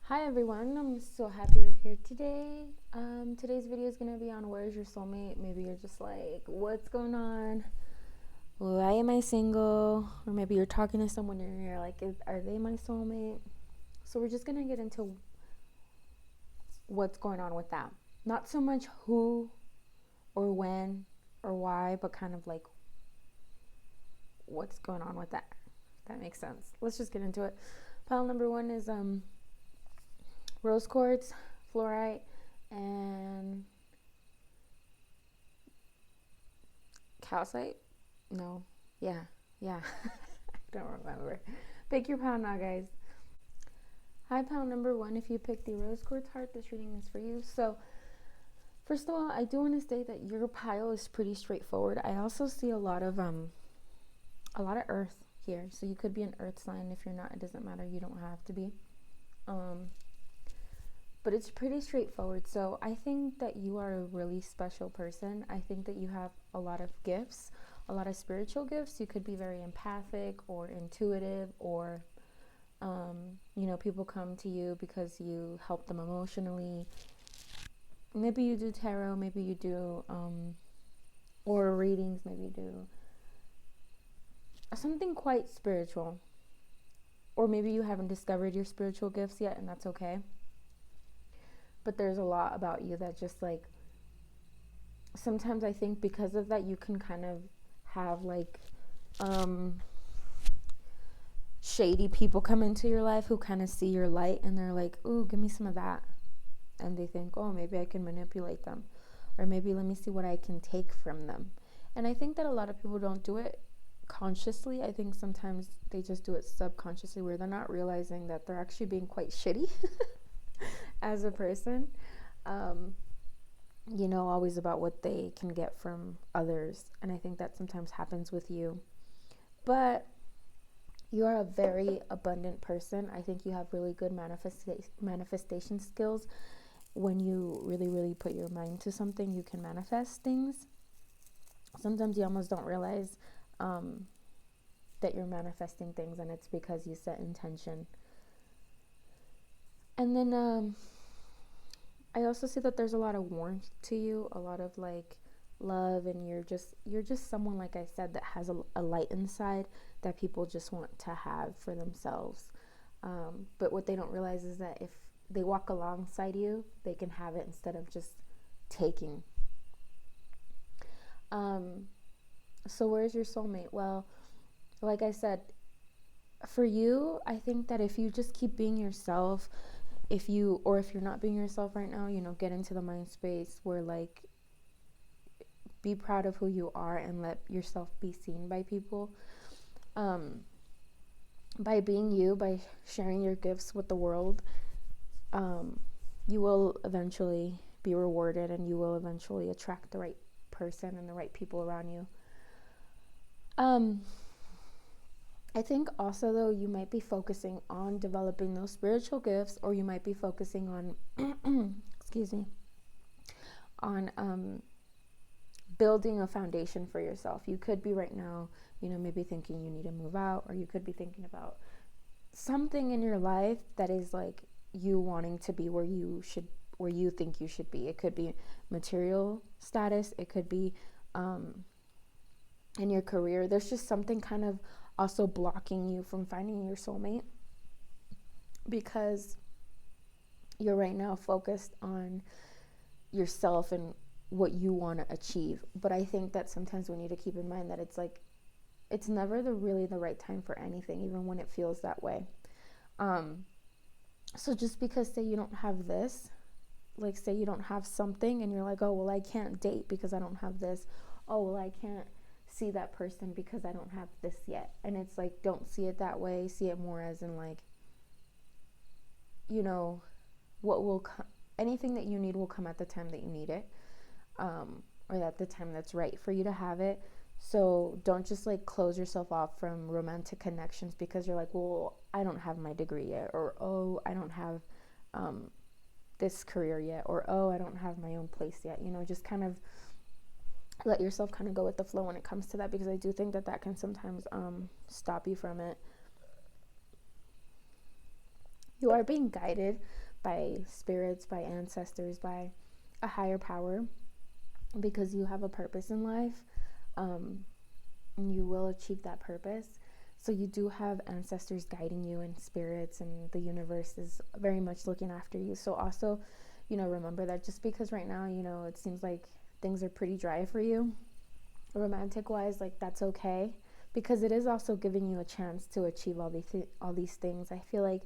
Hi everyone, I'm so happy you're here today. Today's video is going to be on where's your soulmate. Maybe you're just like, what's going on? Why am I single? Or maybe you're talking to someone and you're like, are they my soulmate? So we're just going to get into what's going on with that. Not so much who or when or why, but kind of like what's going on with that. If that makes sense. Let's just get into it. Pile number one is rose quartz, fluorite, and calcite. No, yeah. I don't remember. Pick your pile now, guys. Hi, pile number one. If you pick the rose quartz heart, this reading is for you. So first of all, I do want to say that your pile is pretty straightforward. I also see a lot of earth here, so you could be an earth sign. If you're not, it doesn't matter. You don't have to be. But it's pretty straightforward. So I think that you are a really special person. I think that you have a lot of gifts, a lot of spiritual gifts. You could be very empathic or intuitive, or people come to you because you help them emotionally. Maybe you do tarot, maybe you do aura readings, maybe you do something quite spiritual. Or maybe you haven't discovered your spiritual gifts yet, and that's okay. But there's a lot about you that just like, sometimes I think because of that you can kind of have like shady people come into your life who kind of see your light and they're like, ooh, give me some of that. And they think, oh, maybe I can manipulate them, or maybe let me see what I can take from them. And I think that a lot of people don't do it consciously. I think sometimes they just do it subconsciously, where they're not realizing that they're actually being quite shitty as a person. Always about what they can get from others. And I think that sometimes happens with you. But you are a very abundant person. I think you have really good manifestation skills. When you really, really put your mind to something, you can manifest things. Sometimes you almost don't realize that you're manifesting things, and it's because you set intention. And then I also see that there's a lot of warmth to you, a lot of like love, and you're just someone, like I said, that has a light inside that people just want to have for themselves. But what they don't realize is that if they walk alongside you, they can have it instead of just taking. So where's your soulmate? Well, like I said, for you, I think that if you just keep being yourself, if you're not being yourself right now, get into the mind space where like, be proud of who you are and let yourself be seen by people. By being you, by sharing your gifts with the world, you will eventually be rewarded, and you will eventually attract the right person and the right people around you. I think also, though, you might be focusing on developing those spiritual gifts, or you might be focusing on excuse me, on building a foundation for yourself. You could be right now, maybe thinking you need to move out, or you could be thinking about something in your life that is like you wanting to be where you think you should be. It could be material status, it could be in your career. There's just something kind of also blocking you from finding your soulmate, because you're right now focused on yourself and what you want to achieve. But I think that sometimes we need to keep in mind that it's like, it's never really the right time for anything, even when it feels that way. So just because, say you don't have this, like say you don't have something and you're like, oh, well, I can't date because I don't have this. Oh, well, I can't see that person because I don't have this yet. And it's like, don't see it that way. See it more as in like, what will anything that you need will come at the time that you need it, or at the time that's right for you to have it. So don't just like close yourself off from romantic connections because you're like, well, I don't have my degree yet, or oh, I don't have this career yet, or oh, I don't have my own place yet. Just kind of let yourself kind of go with the flow when it comes to that, because I do think that can sometimes stop you from it. You are being guided by spirits, by ancestors, by a higher power, because you have a purpose in life, and you will achieve that purpose. So you do have ancestors guiding you, and spirits, and the universe is very much looking after you. So also, remember that just because right now, it seems like things are pretty dry for you, romantic wise, like that's okay, because it is also giving you a chance to achieve all these things. I feel like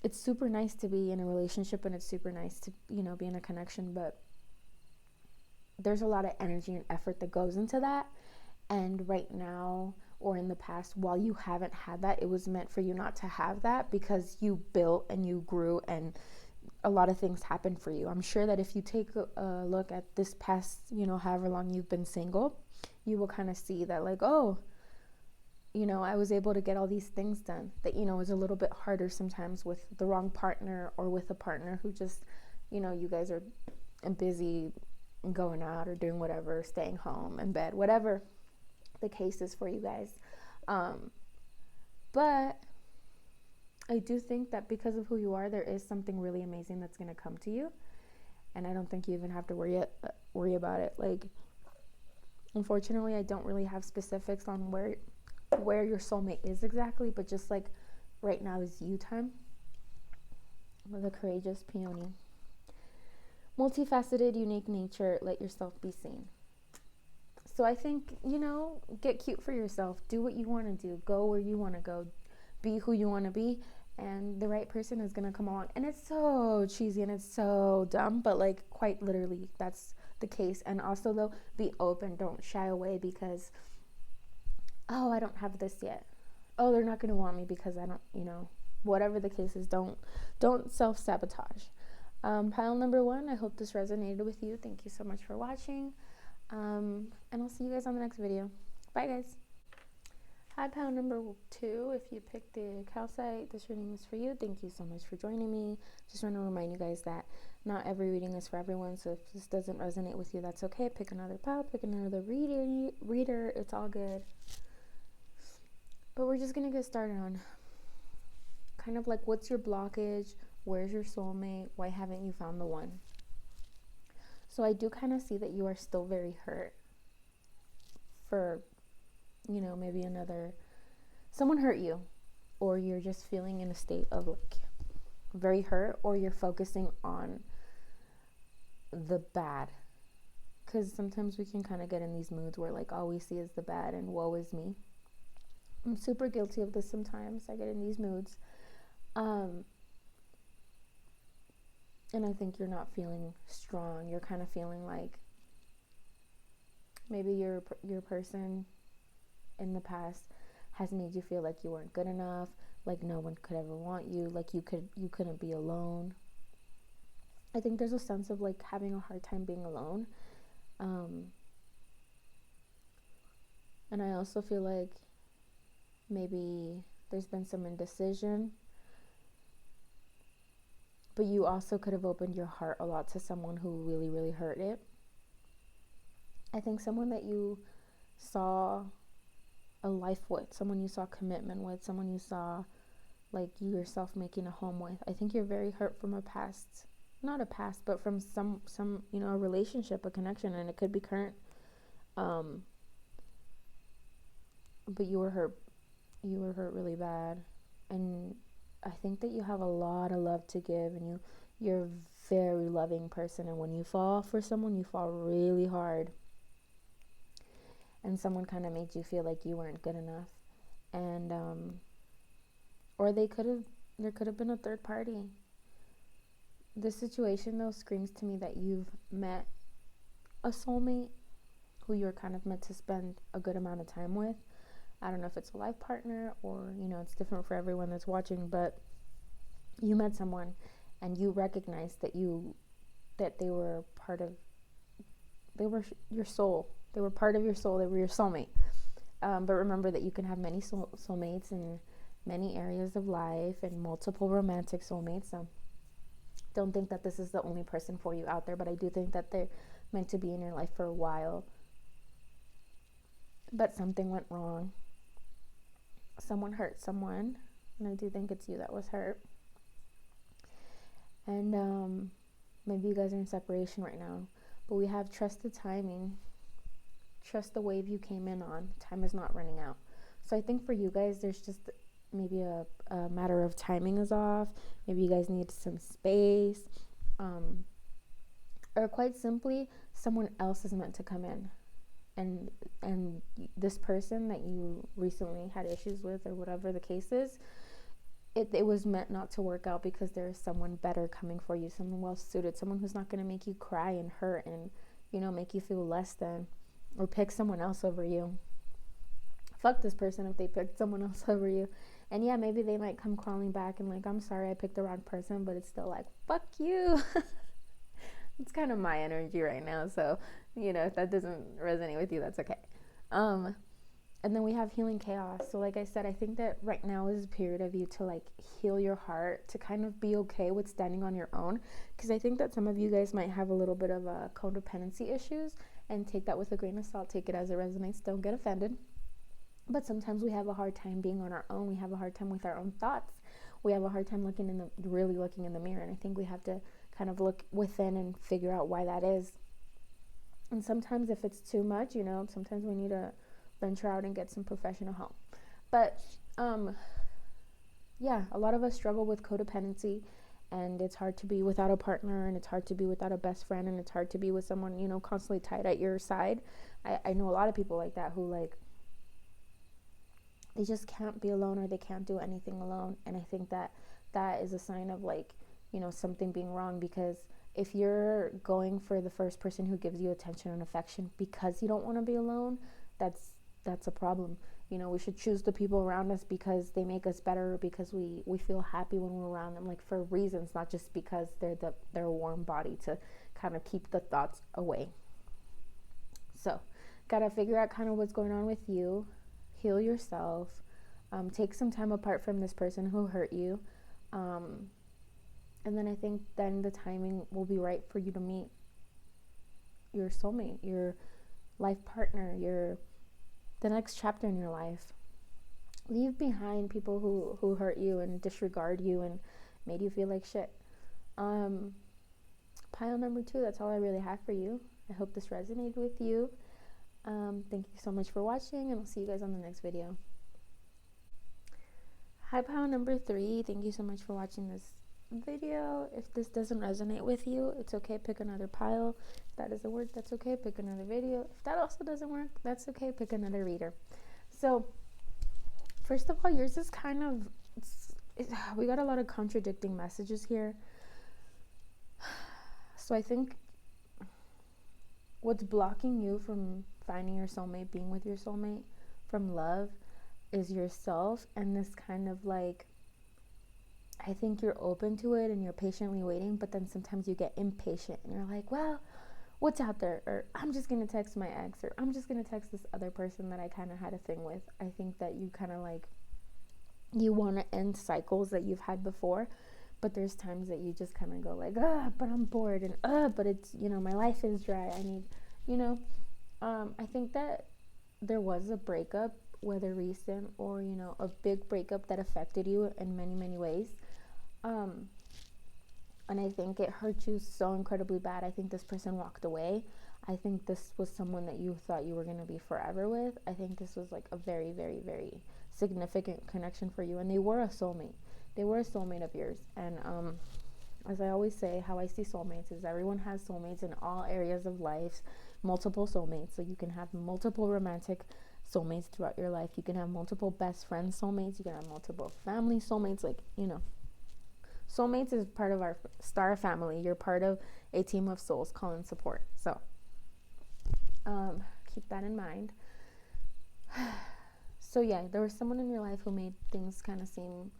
it's super nice to be in a relationship, and it's super nice to be in a connection, but there's a lot of energy and effort that goes into that. And right now, or in the past, while you haven't had that, it was meant for you not to have that, because you built and you grew, and a lot of things happened for you. I'm sure that if you take a look at this past, however long you've been single, you will kind of see that, like, oh, I was able to get all these things done that, is a little bit harder sometimes with the wrong partner, or with a partner who just, you guys are busy going out or doing whatever, staying home in bed, whatever the case is for you guys. But I do think that because of who you are, there is something really amazing that's going to come to you. And I don't think you even have to worry about it. Like, unfortunately, I don't really have specifics on where your soulmate is exactly, but just like right now is you time. The courageous peony. Multifaceted, unique nature, let yourself be seen. So I think, get cute for yourself. Do what you want to do. Go where you want to go. Be who you want to be. And the right person is going to come along. And it's so cheesy and it's so dumb, but like quite literally that's the case. And also though, be open. Don't shy away because, oh, I don't have this yet. Oh, they're not going to want me because I don't, whatever the case is, don't self-sabotage. Pile number 1, I hope this resonated with you. Thank you so much for watching. And I'll see you guys on the next video. Bye, guys. Hi, pile number 2. If you picked the calcite, this reading is for you. Thank you so much for joining me. Just want to remind you guys that not every reading is for everyone. So if this doesn't resonate with you, that's okay. Pick another pile, pick another reader. It's all good. But we're just going to get started on kind of like, what's your blockage? Where's your soulmate? Why haven't you found the one? So I do kind of see that you are still very hurt for, maybe someone hurt you, or you're just feeling in a state of like very hurt, or you're focusing on the bad. Because sometimes we can kind of get in these moods where like all we see is the bad and woe is me. I'm super guilty of this sometimes. I get in these moods. And I think you're not feeling strong. You're kind of feeling like maybe your person in the past has made you feel like you weren't good enough, like no one could ever want you, like you couldn't be alone. I think there's a sense of like having a hard time being alone. And I also feel like maybe there's been some indecision. But you also could have opened your heart a lot to someone who really, really hurt it. I think someone that you saw a life with, someone you saw commitment with, someone you saw like you yourself making a home with. I think you're very hurt from a past, not a past, but from some a relationship, a connection, and it could be current. But you were hurt really bad. And I think that you have a lot of love to give, and you're a very loving person, and when you fall for someone, you fall really hard. And someone kind of made you feel like you weren't good enough. And or there could have been a third party. This situation though screams to me that you've met a soulmate who you're kind of meant to spend a good amount of time with. I don't know if it's a life partner or, it's different for everyone that's watching, but you met someone and you recognized that they were your soul. They were part of your soul. They were your soulmate. But remember that you can have many soulmates in many areas of life and multiple romantic soulmates. So don't think that this is the only person for you out there, but I do think that they're meant to be in your life for a while. But something went wrong. Someone hurt someone, and I do think it's you that was hurt. And maybe you guys are in separation right now, but we have trust the timing, trust the wave you came in on. Time is not running out. So I think for you guys, there's just maybe a matter of timing is off. Maybe you guys need some space, or quite simply, someone else is meant to come in. And this person that you recently had issues with, or whatever the case is, it was meant not to work out, because there's someone better coming for you, someone well suited, someone who's not going to make you cry and hurt and, make you feel less than, or pick someone else over you. Fuck this person if they picked someone else over you. And yeah, maybe they might come crawling back and like, I'm sorry I picked the wrong person, but it's still like, fuck you. It's kind of my energy right now, so if that doesn't resonate with you, that's okay. And then we have healing chaos. So like I said, I think that right now is a period of you to like heal your heart, to kind of be okay with standing on your own, because I think that some of you guys might have a little bit of codependency issues, and take that with a grain of salt, take it as it resonates, don't get offended. But sometimes we have a hard time being on our own. We have a hard time with our own thoughts. We have a hard time really looking in the mirror, and I think we have to kind of look within and figure out why that is. And sometimes if it's too much, sometimes we need to venture out and get some professional help. But yeah, a lot of us struggle with codependency, and it's hard to be without a partner, and it's hard to be without a best friend, and it's hard to be with someone, constantly tied at your side. I know a lot of people like that who like, they just can't be alone, or they can't do anything alone. And I think that is a sign of like, something being wrong, because if you're going for the first person who gives you attention and affection because you don't want to be alone, that's a problem. We should choose the people around us because they make us better, because we feel happy when we're around them, like for reasons, not just because they're a warm body to kind of keep the thoughts away. So gotta figure out kind of what's going on with you, heal yourself, take some time apart from this person who hurt you, and then I think then the timing will be right for you to meet your soulmate, your life partner, the next chapter in your life. Leave behind people who hurt you and disregard you and made you feel like shit. Pile number 2, that's all I really have for you. I hope this resonated with you. Thank you so much for watching, and I'll see you guys on the next video. Hi, pile number 3. Thank you so much for watching this video. If this doesn't resonate with you, it's okay, pick another pile. If that doesn't work, that's okay, pick another video. If that also doesn't work, that's okay, pick another reader. So first of all, yours is kind of, we got a lot of contradicting messages here. So I think what's blocking you from finding your soulmate, being with your soulmate, from love, is yourself. And this kind of like, I think you're open to it and you're patiently waiting, but then sometimes you get impatient and you're like, well, what's out there? Or I'm just going to text my ex, or I'm just going to text this other person that I kind of had a thing with. I think that you kind of like, you want to end cycles that you've had before, but there's times that you just kind of go like, but I'm bored, and but it's, my life is dry. I need, I think that there was a breakup, whether recent or, a big breakup that affected you in many, many ways. And I think it hurt you so incredibly bad. I think this person walked away. I think this was someone that you thought you were going to be forever with. I think this was like a very, very, very significant connection for you. And they were a soulmate. They were a soulmate of yours. And as I always say, how I see soulmates is everyone has soulmates in all areas of life, multiple soulmates. So you can have multiple romantic soulmates throughout your life. You can have multiple best friend soulmates. You can have multiple family soulmates. Like, soulmates is part of our star family. You're part of a team of souls, call and support. So keep that in mind. So yeah, there was someone in your life who made things kind of seem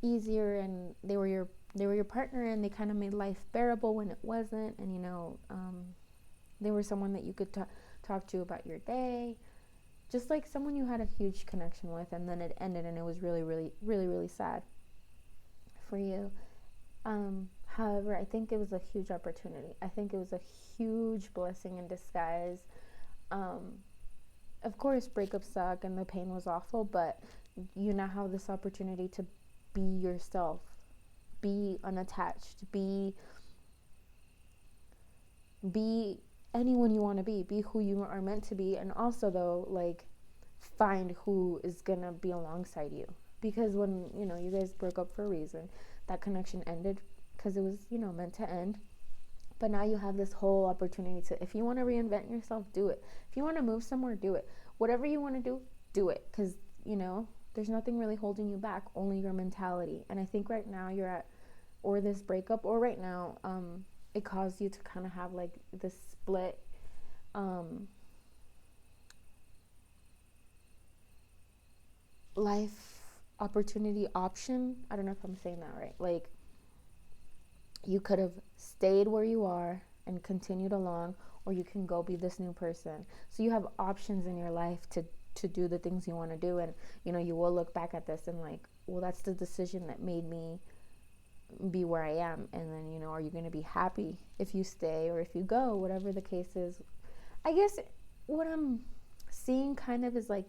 easier, and they were your partner, and they kind of made life bearable when it wasn't. And they were someone that you could talk to about your day, just like someone you had a huge connection with, and then it ended, and it was really, really, really, really sad for you. However, I think it was a huge opportunity. I think it was a huge blessing in disguise. Of course, breakups suck and the pain was awful, but you now have this opportunity to be yourself, be unattached, be anyone you want to be who you are meant to be. And also, though, like, find who is gonna be alongside you, because when you guys broke up for a reason, that connection ended because it was meant to end. But now you have this whole opportunity to, if you want to reinvent yourself, do it. If you want to move somewhere, do it. Whatever you want to do it, because there's nothing really holding you back, only your mentality. And I think right now you're at, or this breakup, or right now, it caused you to kind of have like this split life opportunity option. I don't know if I'm saying that right. Like, you could have stayed where you are and continued along, or you can go be this new person. So you have options in your life to do the things you want to do. And you will look back at this and like, well, that's the decision that made me be where I am. And then are you going to be happy if you stay or if you go, whatever the case is. I guess what I'm seeing kind of is like,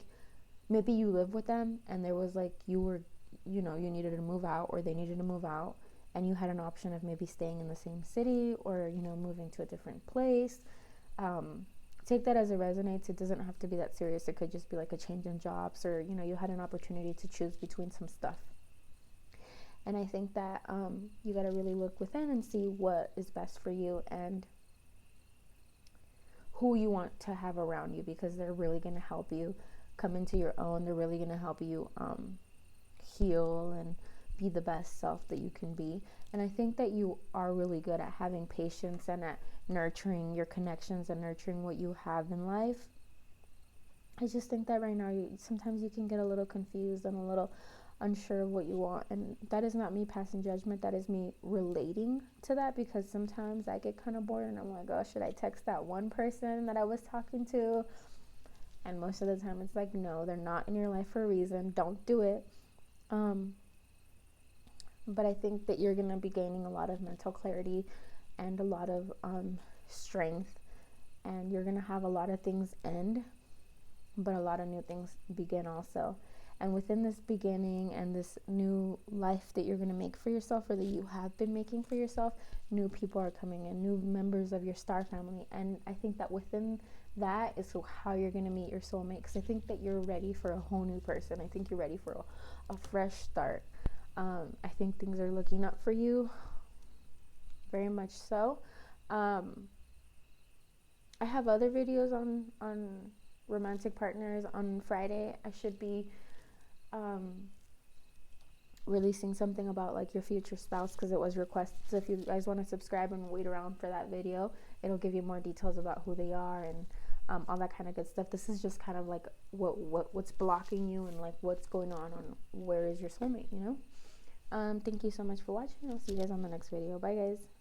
maybe you live with them and there was like, you needed to move out, or they needed to move out, and you had an option of maybe staying in the same city or moving to a different place. Take that as it resonates. It doesn't have to be that serious. It could just be like a change in jobs, or you had an opportunity to choose between some stuff. And I think that you got to really look within and see what is best for you and who you want to have around you, because they're really going to help you come into your own. They're really going to help you heal and be the best self that you can be. And I think that you are really good at having patience and at nurturing your connections and nurturing what you have in life. I just think that right now sometimes you can get a little confused and a little unsure of what you want, and that is not me passing judgment. That is me relating to that, because sometimes I get kind of bored and I'm like, oh, should I text that one person that I was talking to? And most of the time it's like, no, they're not in your life for a reason. Don't do it. But I think that you're going to be gaining a lot of mental clarity and a lot of strength, and you're going to have a lot of things end, but a lot of new things begin also. And within this beginning and this new life that you're going to make for yourself, or that you have been making for yourself, new people are coming in, new members of your star family. And I think that within that is how you're going to meet your soulmate, because I think that you're ready for a whole new person. I think you're ready for a fresh start. I think things are looking up for you, very much so. I have other videos on romantic partners. On Friday, I should be releasing something about like your future spouse, because it was requested. So if you guys want to subscribe and wait around for that video, it'll give you more details about who they are and all that kind of good stuff. This is just kind of like what's blocking you and like what's going on where is your soulmate. Thank you so much for watching. I'll see you guys on the next video. Bye, guys.